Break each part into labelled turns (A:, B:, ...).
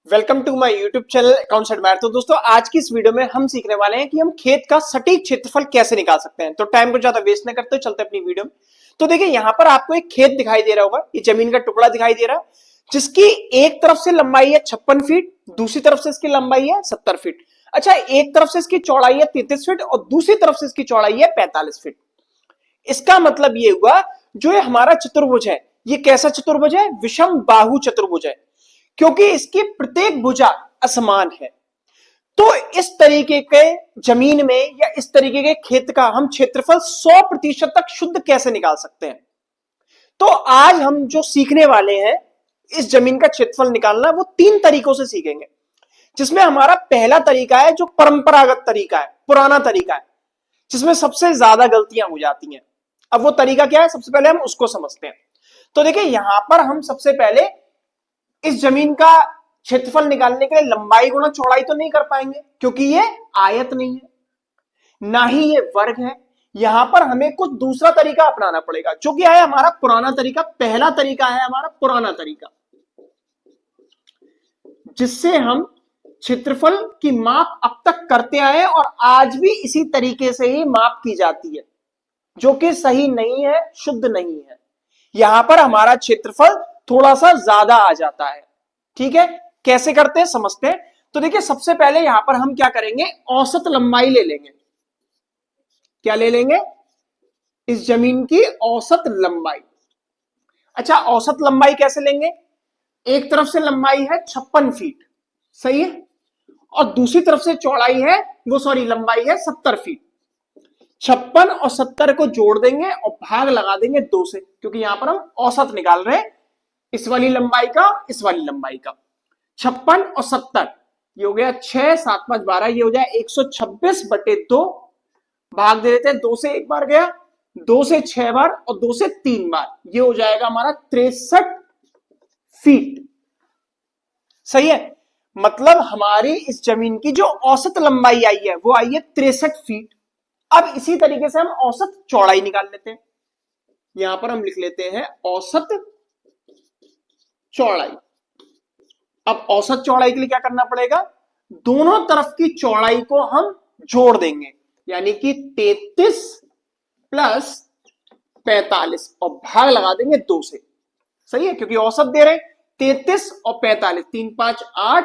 A: Welcome to my YouTube channel accounts admire. तो दोस्तों आज की इस वीडियो में हम सीखने वाले हैं कि हम खेत का सटीक क्षेत्रफल कैसे निकाल सकते हैं। तो टाइम को ज्यादा वेस्ट न करते चलते अपनी वीडियो में। तो देखिए यहाँ पर आपको एक खेत दिखाई दे रहा होगा, ये जमीन का टुकड़ा दिखाई दे रहा है जिसकी एक तरफ से लंबाई है 56 फीट, दूसरी तरफ से इसकी लंबाई है 70 फीट। अच्छा, एक तरफ से इसकी चौड़ाई है 33 फीट और दूसरी तरफ से इसकी चौड़ाई है 45 फीट। इसका मतलब ये हुआ जो ये हमारा चतुर्भुज है, ये कैसा चतुर्भुज है? विषम बाहु चतुर्भुज है, क्योंकि इसकी प्रत्येक भुजा असमान है। तो इस तरीके के जमीन में या इस तरीके के खेत का हम क्षेत्रफल 100% तक शुद्ध कैसे निकाल सकते हैं? तो आज हम जो सीखने वाले हैं इस जमीन का क्षेत्रफल निकालना, वो 3 तरीकों से सीखेंगे, जिसमें हमारा पहला तरीका है जो परंपरागत तरीका है, पुराना तरीका है, जिसमें सबसे ज्यादा गलतियां हो जाती हैं। अब वो तरीका क्या है, सबसे पहले हम उसको समझते हैं। तो देखिए यहां पर हम सबसे पहले इस जमीन का क्षेत्रफल निकालने के लिए लंबाई गुणा चौड़ाई तो नहीं कर पाएंगे, क्योंकि ये आयत नहीं है, ना ही ये वर्ग है। यहां पर हमें कुछ दूसरा तरीका अपनाना पड़ेगा, जो कि है हमारा पुराना तरीका। पहला तरीका है हमारा पुराना तरीका, जिससे हम क्षेत्रफल की माप अब तक करते आए और आज भी इसी तरीके से ही माप की जाती है, जो कि सही नहीं है, शुद्ध नहीं है। यहां पर हमारा क्षेत्रफल थोड़ा सा ज्यादा आ जाता है। ठीक है, कैसे करते हैं समझते हैं। तो देखिए सबसे पहले यहां पर हम क्या करेंगे, औसत लंबाई ले लेंगे। क्या ले लेंगे? इस जमीन की औसत लंबाई। अच्छा, औसत लंबाई कैसे लेंगे? एक तरफ से लंबाई है 56 फीट, सही है, और दूसरी तरफ से चौड़ाई है लंबाई है 70 फीट। 56 और 70 को जोड़ देंगे और भाग लगा देंगे 2 से, क्योंकि यहां पर हम औसत निकाल रहे हैं इस वाली लंबाई का, इस वाली लंबाई का। 56 और 70 ये हो गया 6, 7, 5, 12, ये हो जाए 126/2। भाग दे देते हैं, 2 से एक बार गया, 2 से 6 बार और 2 से 3 बार, ये हो जाएगा हमारा 63 फीट। सही है, मतलब हमारी इस जमीन की जो औसत लंबाई आई है वो आई है 63 फीट। अब इसी तरीके से हम औसत चौड़ाई निकाल लेते हैं। यहां पर हम लिख लेते हैं औसत चौड़ाई। अब औसत चौड़ाई के लिए क्या करना पड़ेगा, दोनों तरफ की चौड़ाई को हम जोड़ देंगे, यानी कि 33 प्लस 45 और भाग लगा देंगे 2 से। सही है, क्योंकि औसत दे रहे 33 और 45, 3, 5, 8,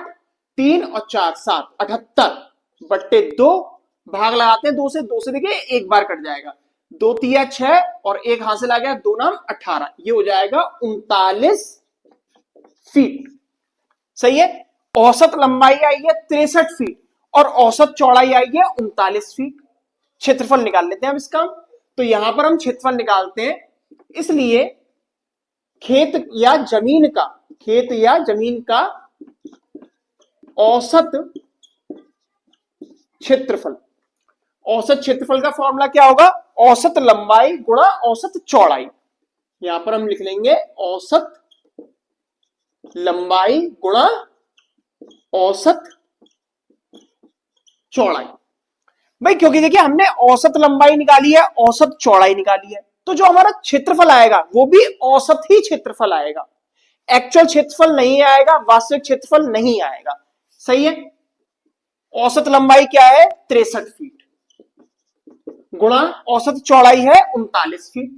A: 3 और 4, 7, 78/2। भाग लगाते हैं 2 से, 2 से देखिए एक बार कट जाएगा, 2 तिया 6 और एक हासिल आ गया, 2 नाम 18, ये हो जाएगा 39 फीट। सही है, औसत लंबाई आई है 63 फीट और औसत चौड़ाई आई है 39 फीट। क्षेत्रफल निकाल लेते हैं अब इसका। तो यहां पर हम क्षेत्रफल निकालते हैं, इसलिए खेत या जमीन का औसत क्षेत्रफल। औसत क्षेत्रफल का फॉर्मूला क्या होगा, औसत लंबाई गुणा औसत चौड़ाई। यहां पर हम लिख लेंगे औसत लंबाई गुणा औसत चौड़ाई। भाई क्योंकि देखिए हमने औसत लंबाई निकाली है, औसत चौड़ाई निकाली है, तो जो हमारा क्षेत्रफल आएगा वो भी औसत ही क्षेत्रफल आएगा, एक्चुअल क्षेत्रफल नहीं आएगा, वास्तविक क्षेत्रफल नहीं आएगा। सही है, औसत लंबाई क्या है 63 फीट गुणा औसत चौड़ाई है 39 फीट।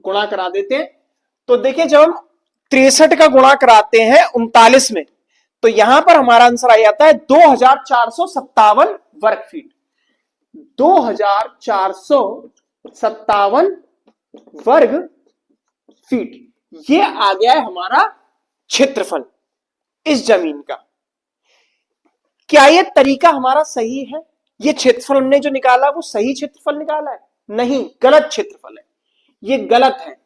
A: गुणा करा देते हैं, तो देखिए जब हम 63 का गुणा कराते हैं 39 में, तो यहां पर हमारा आंसर आ जाता है 2457 वर्ग फीट। 2457 वर्ग फीट, ये आ गया है हमारा क्षेत्रफल इस जमीन का। क्या ये तरीका हमारा सही है? ये क्षेत्रफल हमने जो निकाला वो सही क्षेत्रफल निकाला है? नहीं, गलत क्षेत्रफल है, ये गलत है।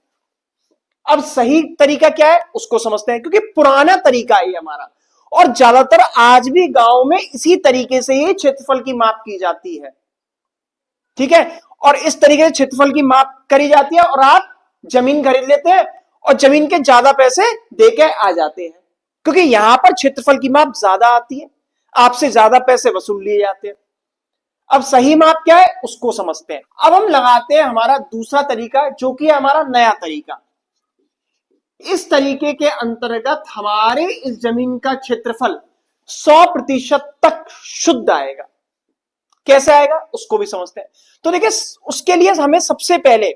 A: अब सही तरीका क्या है उसको समझते हैं, क्योंकि पुराना तरीका है हमारा, और ज्यादातर आज भी गांव में इसी तरीके से ही क्षेत्रफल की माप की जाती है। ठीक है, और इस तरीके से क्षेत्रफल की माप करी जाती है और आप जमीन खरीद लेते हैं और जमीन के ज्यादा पैसे देके आ जाते हैं, क्योंकि यहां पर क्षेत्रफल की माप ज्यादा आती है, आपसे ज्यादा पैसे वसूल लिए जाते हैं। अब सही माप क्या है उसको समझते हैं। अब हम लगाते हैं हमारा दूसरा तरीका, जो कि है हमारा नया तरीका। इस तरीके के अंतर्गत हमारे इस जमीन का क्षेत्रफल 100% तक शुद्ध आएगा। कैसे आएगा उसको भी समझते हैं। तो देखिए, उसके लिए हमें सबसे पहले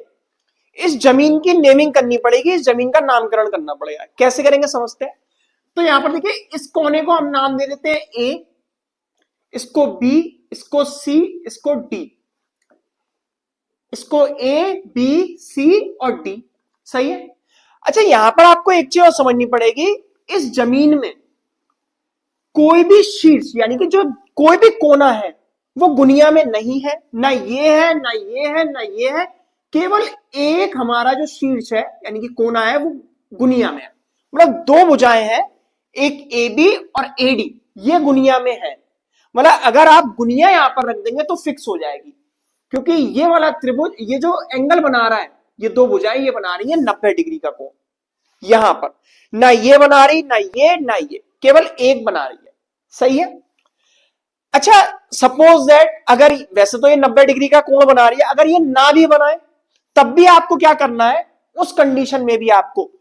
A: इस जमीन की नेमिंग करनी पड़ेगी, इस जमीन का नामकरण करना पड़ेगा। कैसे करेंगे समझते हैं। तो यहां पर देखिए, इस कोने को हम नाम दे देते हैं ए, इसको बी, इसको सी, इसको डी, इसको ए बी सी और डी। सही है। अच्छा, यहां पर आपको एक चीज और समझनी पड़ेगी, इस जमीन में कोई भी शीर्ष यानी कि जो कोई भी कोना है वो गुनिया में नहीं है, ना ये है ना ये है ना ये है। केवल एक हमारा जो शीर्ष है यानी कि कोना है वो गुनिया में है। मतलब दो भुजाएं हैं, एक ए बी और ए डी, ये गुनिया में है। मतलब अगर आप गुनिया यहां पर रख देंगे तो फिक्स हो जाएगी, क्योंकि ये वाला त्रिभुज, ये जो एंगल बना रहा है, ये दो भुजाएं ये बना रही है 90 डिग्री का कोण। यहां पर ना ये बना रही ना ये, केवल एक बना रही है। सही है। अच्छा, सपोज दैट अगर वैसे तो ये 90 डिग्री का कोण बना रही है, अगर ये ना भी बनाए तब भी आपको क्या करना है, उस कंडीशन में भी आपको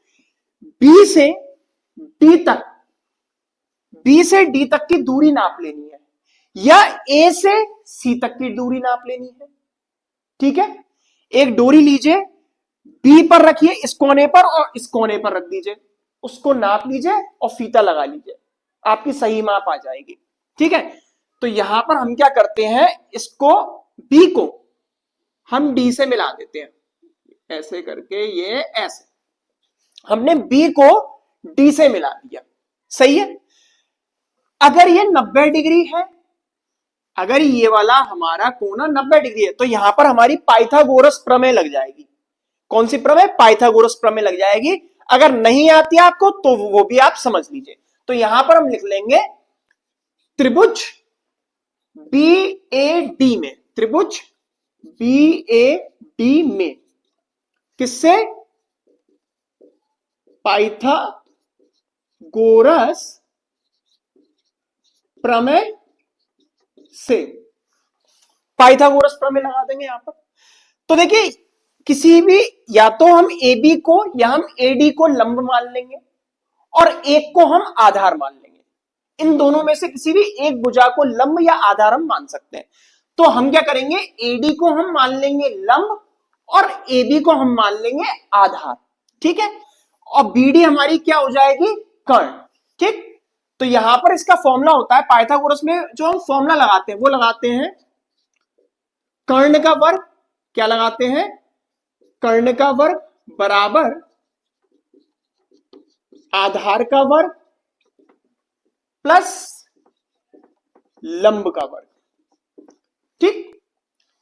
A: बी से डी तक की दूरी नाप लेनी है, या ए से सी तक की दूरी नाप लेनी है। ठीक है। एक डोरी लीजिए, बी पर रखिए इस कोने पर और इस कोने पर रख दीजिए, उसको नाप लीजिए और फीता लगा लीजिए, आपकी सही माप आ जाएगी। ठीक है। तो यहां पर हम क्या करते हैं, इसको बी को हम डी से मिला देते हैं, ऐसे करके ये ऐसे हमने बी को डी से मिला दिया। सही है। अगर ये 90 डिग्री है, अगर ये वाला हमारा कोना 90 डिग्री है, तो यहां पर हमारी पाइथागोरस प्रमेय लग जाएगी। कौन सी प्रमेय? पाइथागोरस प्रमेय लग जाएगी। अगर नहीं आती आपको तो वो भी आप समझ लीजिए। तो यहां पर हम लिख लेंगे त्रिभुज बी ए डी में, त्रिभुज बी ए डी में किससे? पाइथागोरस प्रमेय से। पाइथागोरस प्रमेय लगा देंगे यहां पर। तो देखिए, किसी भी, या तो हम ए बी को या हम ए डी को लंब मान लेंगे और एक को हम आधार मान लेंगे। इन दोनों में से किसी भी एक भुजा को लंब या आधार हम मान सकते हैं। तो हम क्या करेंगे, एडी को हम मान लेंगे लंब और एबी को हम मान लेंगे आधार। ठीक है। और बीडी हमारी क्या हो जाएगी? कर्ण। ठीक। तो यहां पर इसका फॉर्मूला होता है पाइथागोरस में, जो हम फॉर्मूला लगाते हैं वो लगाते हैं कर्ण का वर्ग। क्या लगाते हैं? कर्ण का वर्ग बराबर आधार का वर्ग प्लस लंब का वर्ग। ठीक।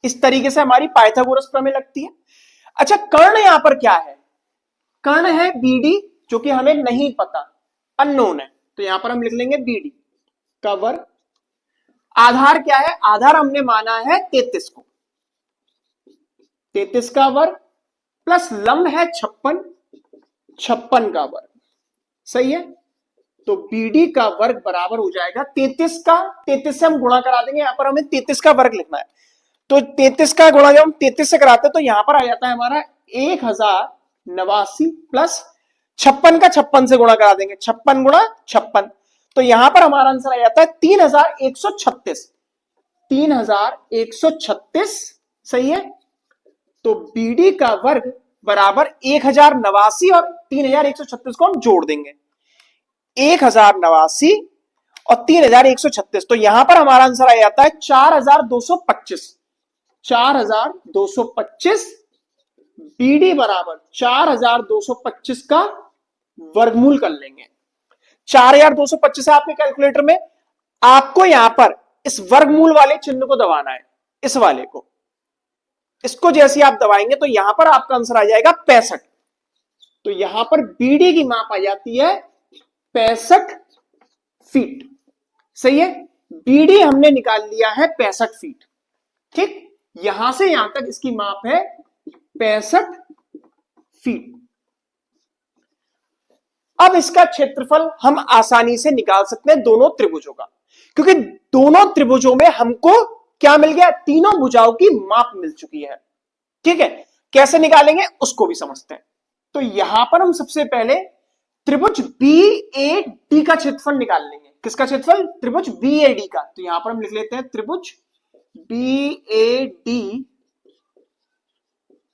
A: इस तरीके से हमारी पाइथागोरस प्रमेय लगती है। अच्छा, कर्ण यहां पर क्या है? कर्ण है बीडी, जो कि हमें नहीं पता, अननोन है। तो यहां पर हम लिख लेंगे बीडी का वर्ग। आधार क्या है? आधार हमने माना है 33 को, 33 का वर्ग प्लस लंब है 56, 56 का वर्ग। सही है। तो बीडी का वर्ग बराबर हो जाएगा 33 का, 33 से हम गुणा करा देंगे, यहां पर हमें 33 का वर्ग लिखना है। तो 33 का गुणा जब हम 33 से कराते हैं तो यहां पर आ जाता है हमारा 1089 प्लस 56 का 56 से गुणा करा देंगे, 56 गुणा 56। तो यहां पर हमारा आंसर आ जाता है 3136, 3136। सही है। तो बीडी का वर्ग बराबर 1089 और 3136 को हम जोड़ देंगे, 1089 और 3136। तो यहां पर हमारा आंसर आ जाता है 4225, 4225। बीडी बराबर 4225 का वर्गमूल कर लेंगे। 4225 है आपके कैलकुलेटर में, आपको यहां पर इस वर्गमूल वाले चिन्ह को दबाना है, इस वाले को। इसको जैसे आप दबाएंगे तो यहां पर आपका आंसर आ जाएगा 65। तो यहां पर बीडी की माप आ जाती है 65 फीट। सही है। बीडी हमने निकाल लिया है 65 फीट। ठीक। यहां से यहां तक इसकी माप है 65 फीट। अब इसका क्षेत्रफल हम आसानी से निकाल सकते हैं दोनों त्रिभुजों का, क्योंकि दोनों त्रिभुजों में हमको क्या मिल गया? तीनों भुजाओं की माप मिल चुकी है। ठीक है। कैसे निकालेंगे उसको भी समझते हैं। तो यहां पर हम सबसे पहले त्रिभुज बी ए डी का क्षेत्रफल निकाल लेंगे। किसका क्षेत्रफल? त्रिभुज बी ए डी का। तो यहां पर हम लिख लेते हैं त्रिभुज बी ए डी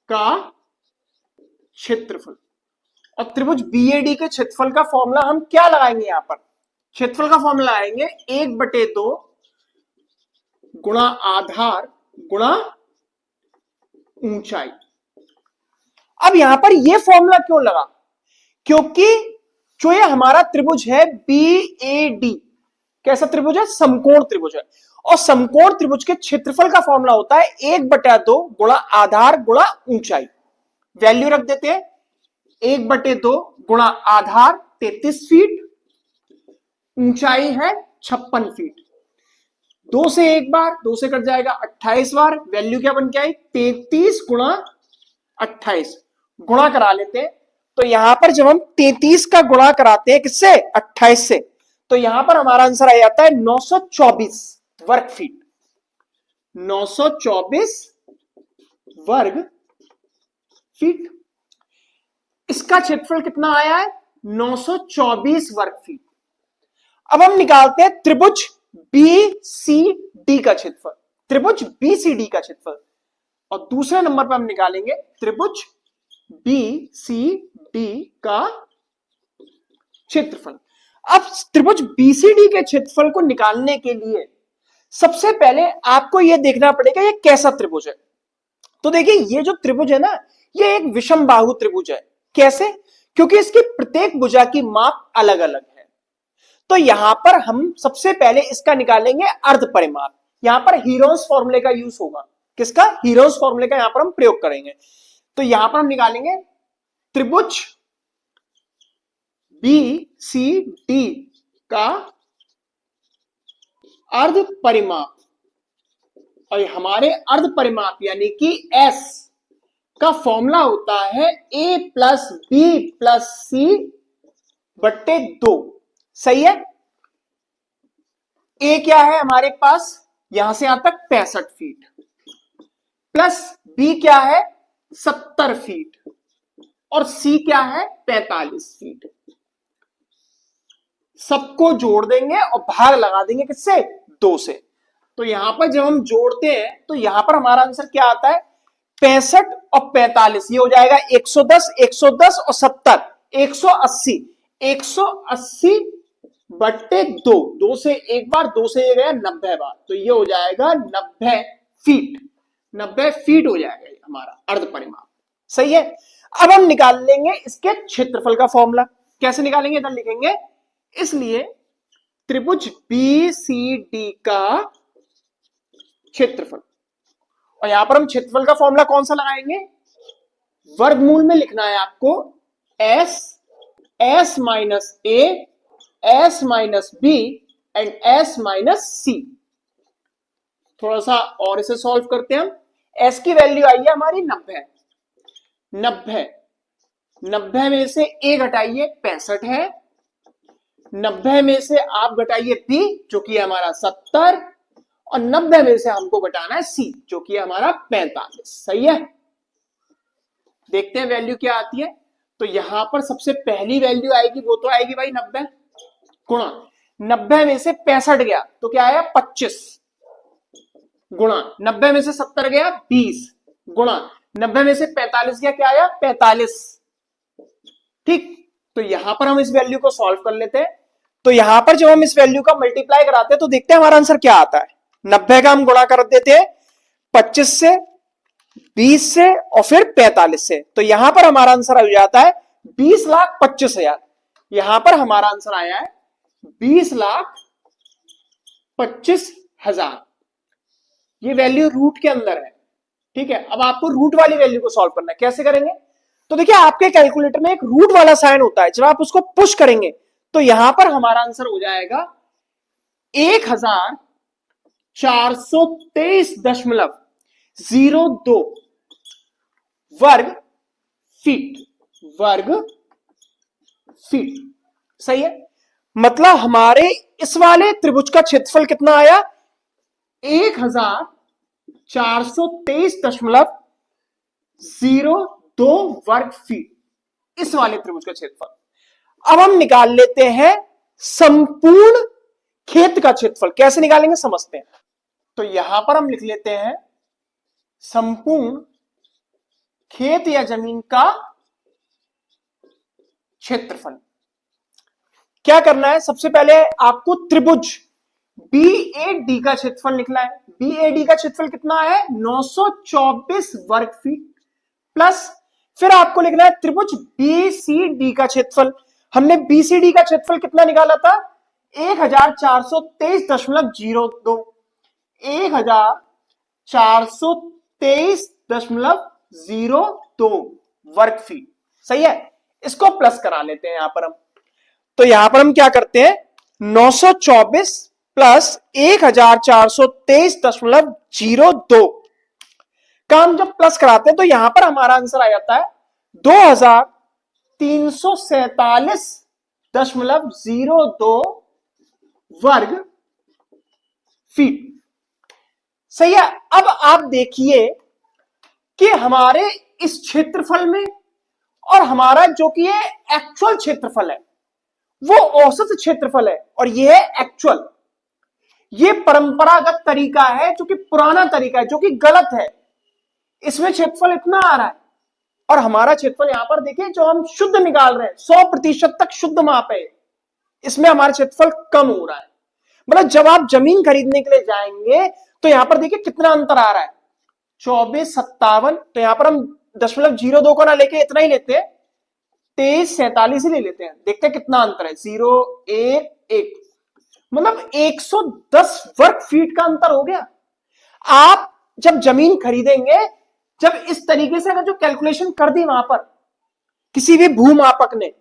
A: का क्षेत्रफल। और त्रिभुज बी ए डी के क्षेत्रफल का फॉर्मूला हम क्या लगाएंगे? यहां पर क्षेत्रफल का फॉर्मूला लगाएंगे 1/2 गुणा आधार गुणा ऊंचाई। अब यहां पर यह फॉर्मूला क्यों लगा? क्योंकि जो ये हमारा त्रिभुज है बी ए डी, कैसा त्रिभुज है? समकोण त्रिभुज है। और समकोण त्रिभुज के क्षेत्रफल का फॉर्मूला होता है 1/2 गुणा आधार गुणा ऊंचाई। वैल्यू रख देते हैं 1/2 गुणा आधार 33 फीट, ऊंचाई है 56 फीट। 2 से एक बार, 2 से कट जाएगा 28 बार। वैल्यू क्या बन के आई? 33 गुणा 28। गुणा करा लेते हैं। तो यहां पर जब हम 33 का गुणा कराते हैं किससे? 28 से, तो यहां पर हमारा आंसर आ जाता है 924 वर्ग फीट। 924 वर्ग फीट। इसका क्षेत्रफल कितना आया है? 924 वर्ग फीट। अब हम निकालते हैं त्रिभुज बी सी डी का क्षेत्रफल। त्रिभुज बी सी डी का क्षेत्रफल। और दूसरे नंबर पर हम निकालेंगे त्रिभुज बी सी डी का क्षेत्रफल। अब त्रिभुज बीसीडी के क्षेत्रफल को निकालने के लिए सबसे पहले आपको यह देखना पड़ेगा ये कैसा त्रिभुज है। तो देखिए ये जो त्रिभुज है ना, ये एक विषम बाहु त्रिभुज है। कैसे? क्योंकि इसकी प्रत्येक भुजा की माप अलग अलग है। तो यहां पर हम सबसे पहले इसका निकालेंगे अर्ध परिमाप। यहां पर हीरोस फॉर्मूले का यूज होगा। किसका? हीरोस फॉर्मूले का यहां पर हम प्रयोग करेंगे। तो यहां पर हम निकालेंगे त्रिभुज बी सी डी का अर्ध परिमाप। और हमारे अर्ध परिमाप यानी कि एस का फॉर्मूला होता है ए प्लस बी प्लस सी बट्टे 2। सही है? ए क्या है हमारे पास? यहां से यहां तक 65 फीट, प्लस बी क्या है? 70 फीट, और सी क्या है? 45 फीट। सबको जोड़ देंगे और भाग लगा देंगे किससे? 2 से। तो यहां पर जब हम जोड़ते हैं तो यहां पर हमारा आंसर क्या आता है? 65 और 45, ये हो जाएगा 110, 110 और 70, 180। 180 बट्टे 2, 2 से एक बार, 2 से ये गया 90 बार, तो ये हो जाएगा 90 फीट। 90 फीट हो जाएगा हमारा अर्ध परिमाप। सही है? अब हम निकाल लेंगे इसके क्षेत्रफल का फॉर्मूला। कैसे निकालेंगे? इधर लिखेंगे। इसलिए त्रिभुज बी सी डी का क्षेत्रफल, और यहां पर हम क्षेत्रफल का फॉर्मूला कौन सा लगाएंगे? वर्गमूल में लिखना है आपको S, S minus A, S minus B and S minus C. थोड़ा सा और इसे सॉल्व करते हैं हम। एस की वैल्यू आई है हमारी 90। 90 में से ए घटाइए 65 है। 90 में से आप घटाइए बी जो कि है हमारा 70, और 90 में से हमको घटाना है सी जो कि है हमारा 45। सही है? देखते हैं वैल्यू क्या आती है। तो यहां पर सबसे पहली वैल्यू आएगी, वो तो आएगी भाई 90 गुणा 90 में से 65 गया तो क्या आया? 25 गुणा 90 में से 70 गया 20 गुणा 90 में से 45 गया, क्या आया? 45। ठीक, तो यहां पर हम इस वैल्यू को सॉल्व कर लेते हैं। तो यहां पर जब हम इस वैल्यू का मल्टीप्लाई कराते हैं तो देखते हैं हमारा आंसर क्या आता है। 90 का हम गुणा कर देते हैं 25 से, 20 से और फिर 45 से। तो यहां पर हमारा आंसर आ जाता है 20,25,000। यहां पर हमारा आंसर आया है 20,25,000। ये वैल्यू रूट के अंदर है। ठीक है, अब आपको रूट वाली वैल्यू को सॉल्व करना है। कैसे करेंगे? तो देखिए आपके कैलकुलेटर में एक रूट वाला साइन होता है। जब आप उसको पुश करेंगे तो यहां पर हमारा आंसर हो जाएगा 1423.02 वर्ग फीट। वर्ग फीट। सही है? मतलब हमारे इस वाले त्रिभुज का क्षेत्रफल कितना आया? 1423.02 वर्ग फीट। इस वाले त्रिभुज का क्षेत्रफल। अब हम निकाल लेते हैं संपूर्ण खेत का क्षेत्रफल। कैसे निकालेंगे समझते हैं। तो यहां पर हम लिख लेते हैं संपूर्ण खेत या जमीन का क्षेत्रफल। क्या करना है, सबसे पहले आपको त्रिभुज BAD का क्षेत्रफल निकला है। BAD का क्षेत्रफल कितना है, 924 वर्ग फीट, प्लस फिर आपको लिखना है त्रिभुज BCD का क्षेत्रफल। हमने BCD का क्षेत्रफल कितना निकाला था, 1423.02, 1423.02 वर्ग फीट। सही है, इसको प्लस करा लेते हैं यहां पर हम। तो यहां पर हम क्या करते हैं, 924 प्लस 1423.02 का हम जब प्लस कराते हैं तो यहां पर हमारा आंसर आ जाता है 2347.02 वर्ग फीट। सही है। अब आप देखिए कि हमारे इस क्षेत्रफल में और हमारा जो कि ये एक्चुअल क्षेत्रफल है वो औसत क्षेत्रफल है और ये है एक्चुअल। ये परंपरागत तरीका है जो कि पुराना तरीका है, जो कि गलत है। इसमें क्षेत्रफल इतना आ रहा है और हमारा क्षेत्रफल यहां पर देखिए जो हम शुद्ध निकाल रहे हैं 100% तक शुद्ध माप है, इसमें हमारा क्षेत्रफल कम हो रहा है। मतलब जब आप जमीन खरीदने के लिए जाएंगे तो यहां पर देखिए कितना अंतर आ रहा है, 2457। तो यहां पर हम 0.02 को ना लेके इतना ही लेते हैं, 2347 ही ले लेते हैं। देखते हैं कितना अंतर है, 011, मतलब 110 वर्ग फीट का अंतर हो गया। आप जब जमीन खरीदेंगे, जब इस तरीके से अगर जो कैलकुलेशन कर दी वहां पर किसी भी भूमापक ने,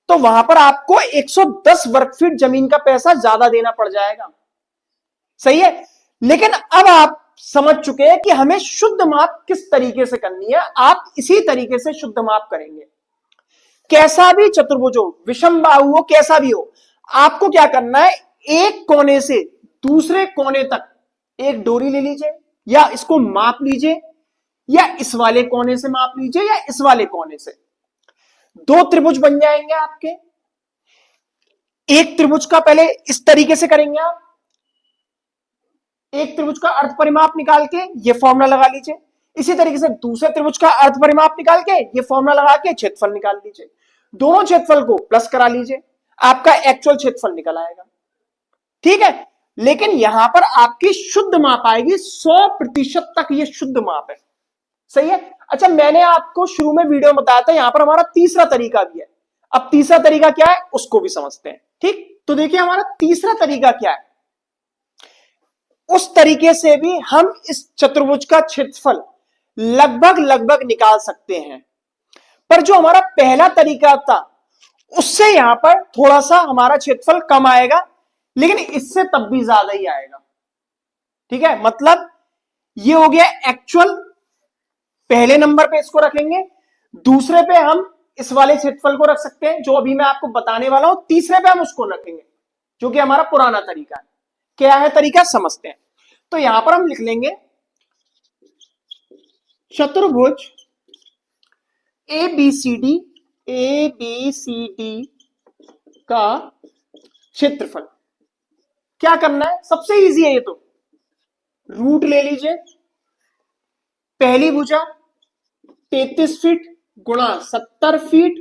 A: तो वहां पर आपको 110 वर्ग फीट जमीन का पैसा ज्यादा देना पड़ जाएगा। सही है। लेकिन अब आप समझ चुके हैं कि हमें शुद्ध माप किस तरीके से करनी है। आप इसी तरीके से शुद्ध माप करेंगे। कैसा भी चतुर्भुज हो, विषम बाहु हो, कैसा भी हो, आपको क्या करना है, एक कोने से दूसरे कोने तक एक डोरी ले लीजिए या इसको माप लीजिए, या इस वाले कोने से माप लीजिए या इस वाले कोने से। दो त्रिभुज बन जाएंगे आपके। एक त्रिभुज का पहले इस तरीके से करेंगे आप, एक त्रिभुज का अर्ध परिमाप निकाल के ये फॉर्मूला लगा लीजिए। इसी तरीके से दूसरे त्रिभुज का अर्ध परिमाप निकाल के ये फॉर्मूला लगा के क्षेत्रफल निकाल लीजिए। दोनों क्षेत्रफल को प्लस करा लीजिए, आपका एक्चुअल क्षेत्रफल निकल आएगा। ठीक है। लेकिन यहां पर आपकी शुद्ध माप आएगी, 100% तक ये शुद्ध माप है। सही है। अच्छा, मैंने आपको शुरू में वीडियो में बताया था, यहां पर हमारा तीसरा तरीका भी है। अब तीसरा तरीका क्या है उसको भी समझते हैं। ठीक, तो देखिए हमारा तीसरा तरीका क्या है। उस तरीके से भी हम इस चतुर्भुज का क्षेत्रफल लगभग निकाल सकते हैं, पर जो हमारा पहला तरीका था उससे यहां पर थोड़ा सा हमारा क्षेत्रफल कम आएगा, लेकिन इससे तब भी ज्यादा ही आएगा। ठीक है, मतलब ये हो गया एक्चुअल, पहले नंबर पे इसको रखेंगे। दूसरे पे हम इस वाले क्षेत्रफल को रख सकते हैं जो अभी मैं आपको बताने वाला हूं। तीसरे पे हम उसको रखेंगे जो कि हमारा पुराना तरीका है। क्या है तरीका समझते हैं। तो यहां पर हम लिख लेंगे चतुर्भुज ABCD का क्षेत्रफल। क्या करना है, सबसे इजी है ये तो, रूट ले लीजिए। पहली भुजा 33 फीट गुणा 70 फीट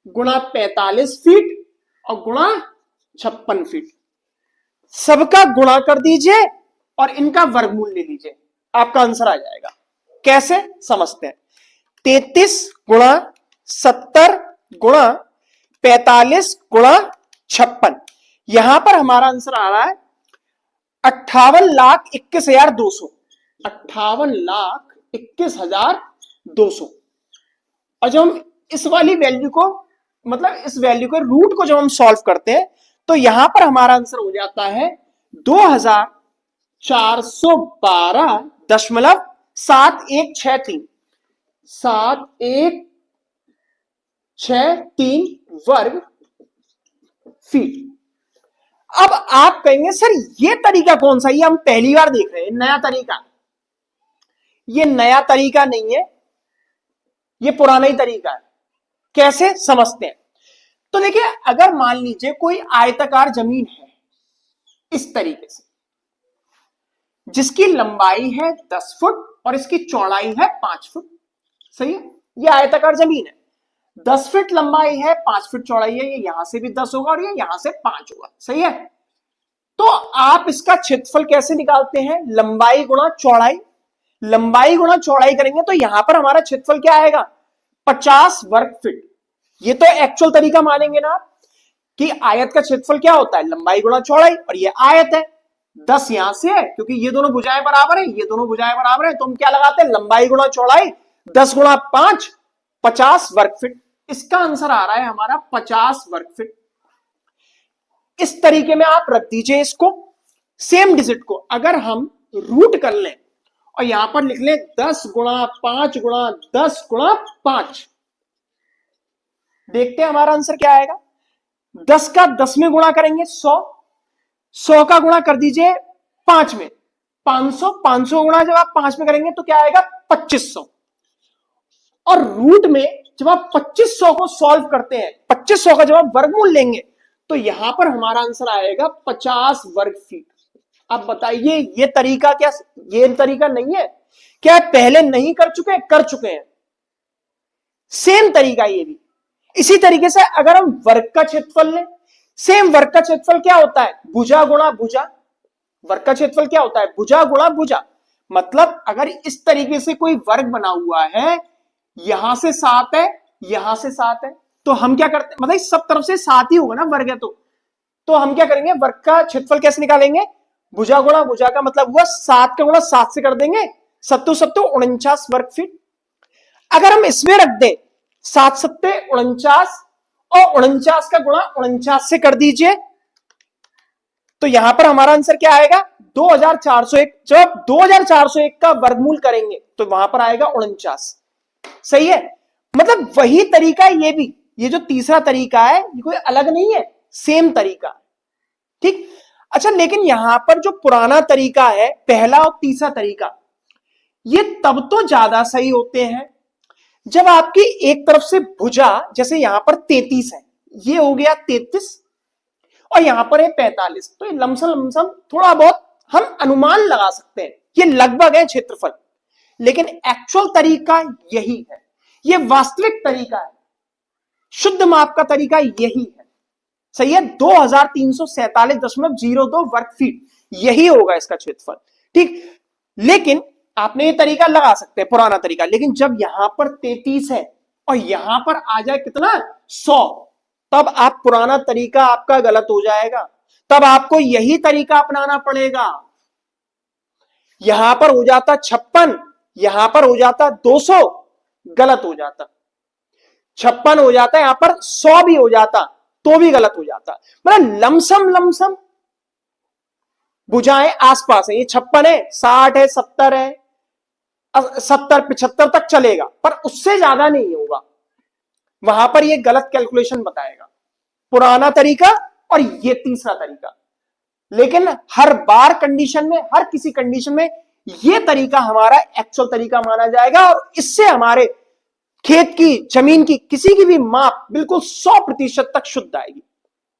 A: गुणा 45 फीट और गुणा 56 फीट, सबका गुणा कर दीजिए और इनका वर्गमूल ले लीजिए, आपका आंसर आ जाएगा। कैसे समझते हैं। 33 गुणा 70 गुणा 45 गुणा 56, यहां पर हमारा आंसर आ रहा है 58,21,200, 58,21,200। और जब हम इस वाली वैल्यू को, मतलब इस वैल्यू के रूट को जब हम सॉल्व करते हैं तो यहां पर हमारा आंसर हो जाता है 2412.7163 7163 वर्ग फीट। अब आप कहेंगे सर ये तरीका कौन सा, ये हम पहली बार देख रहे हैं, नया तरीका। ये नया तरीका नहीं है, ये पुराना ही तरीका है। कैसे समझते हैं। तो देखिए अगर मान लीजिए कोई आयताकार जमीन है इस तरीके से, जिसकी लंबाई है 10 फुट और इसकी चौड़ाई है 5 फुट, सही है, ये आयताकार जमीन है, 10 फीट लंबाई है, 5 फीट चौड़ाई है, ये यहां से भी 10 होगा और ये यहां से 5 होगा, सही है। तो आप इसका क्षेत्रफल कैसे निकालते हैं? लंबाई गुणा चौड़ाई, लंबाई गुणा चौड़ाई करेंगे तो यहां पर हमारा क्षेत्रफल क्या आएगा? 50 वर्ग फीट। ये तो एक्चुअल तरीका मानेंगे ना आप कि आयत का क्षेत्रफल क्या होता है? लंबाई गुणा चौड़ाई, और ये आयत है, 10 यहां से है क्योंकि ये दोनों भुजाएं बराबर है, ये दोनों भुजाएं बराबर है, तो हम क्या लगाते हैं? लंबाई गुणा चौड़ाई, 10 गुणा 5, 50 वर्ग फीट। इसका आंसर आ रहा है हमारा 50 वर्ग फीट। इस तरीके में आप रख दीजिए इसको, सेम डिजिट को अगर हम रूट कर लें और यहां पर लिख लें 10 गुणा 5 गुणा 10 गुणा 5, देखते हैं हमारा आंसर क्या आएगा। 10 का 10 में गुणा करेंगे 100, 100 का गुणा कर दीजिए 5 में 500, 500 गुणा जब आप 5 में करेंगे तो क्या आएगा? 2500। और रूट में जब आप 2500 को सॉल्व करते हैं, 2500 का जब आप वर्गमूल लेंगे तो यहां पर हमारा आंसर आएगा 50 वर्ग फीट। अब बताइए ये तरीका क्या, ये तरीका नहीं है क्या? पहले नहीं कर चुके? कर चुके हैं। सेम तरीका ये भी। इसी तरीके से अगर हम वर्ग का क्षेत्रफल लें, सेम वर्ग का क्षेत्रफल क्या होता है? भुजा गुणा भुजा। वर्ग का क्षेत्रफल क्या होता है? भुजा गुणा भुजा। मतलब अगर इस तरीके से कोई वर्ग बना हुआ है, यहां से 7 है, यहां से 7 है, तो हम क्या करते हैं? मतलब सब तरफ से 7 ही होगा ना, वर्ग है तो हम क्या करेंगे? वर्ग का क्षेत्रफल कैसे निकालेंगे? भुजा गुणा भुजा का मतलब हुआ 7 का गुणा 7 से कर देंगे, 7 7 49 वर्ग फीट। अगर हम इसमें रख दें 7 7 49 और 49 का गुणा 49 से कर दीजिए, तो यहां पर हमारा आंसर क्या आएगा? 2401। जब 2401 का वर्गमूल करेंगे तो वहां पर आएगा 49, सही है। मतलब वही तरीका ये भी, ये जो तीसरा तरीका है ये कोई अलग नहीं है, सेम तरीका, ठीक। अच्छा, लेकिन यहां पर जो पुराना तरीका है, पहला और तीसरा तरीका, ये तब तो ज्यादा सही होते हैं जब आपकी एक तरफ से भुजा, जैसे यहां पर 33 है, ये हो गया 33 और यहां पर है 45, तो ये लमसम थोड़ा बहुत हम अनुमान लगा सकते हैं, ये लगभग है क्षेत्रफल। लेकिन एक्चुअल तरीका यही है, ये वास्तविक तरीका है, शुद्ध माप का तरीका यही है, सही है। 2347.02 वर्ग फीट, यही होगा इसका क्षेत्रफल, ठीक। लेकिन आपने ये तरीका लगा सकते हैं, पुराना तरीका, लेकिन जब यहां पर 33 है और यहां पर आ जाए कितना? 100, तब आप पुराना तरीका आपका गलत हो जाएगा, तब आपको यही तरीका अपनाना पड़ेगा। यहां पर हो जाता 56, यहां पर हो जाता 200, गलत हो जाता। 56 हो जाता, यहां पर 100 भी हो जाता तो भी गलत हो जाता। मतलब लमसम भुजाएं आसपास है, ये 56 है, 60 है, 70 है, 70 75 तक चलेगा, पर उससे ज्यादा नहीं होगा। वहां पर ये गलत कैलकुलेशन बताएगा, पुराना तरीका और ये तीसरा तरीका। लेकिन हर बार कंडीशन में, हर किसी कंडीशन में ये तरीका हमारा एक्चुअल तरीका माना जाएगा और इससे हमारे खेत की, जमीन की किसी की भी माप बिल्कुल 100% तक शुद्ध आएगी,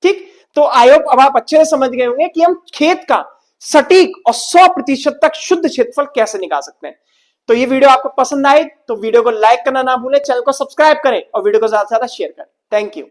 A: ठीक। तो आई होप अब आप अच्छे से समझ गए होंगे कि हम खेत का सटीक और 100% तक शुद्ध क्षेत्रफल कैसे निकाल सकते हैं। तो ये वीडियो आपको पसंद आए तो वीडियो को लाइक करना ना भूलें, चैनल को सब्सक्राइब करें और वीडियो को ज्यादा से ज्यादा शेयर करें। Thank you.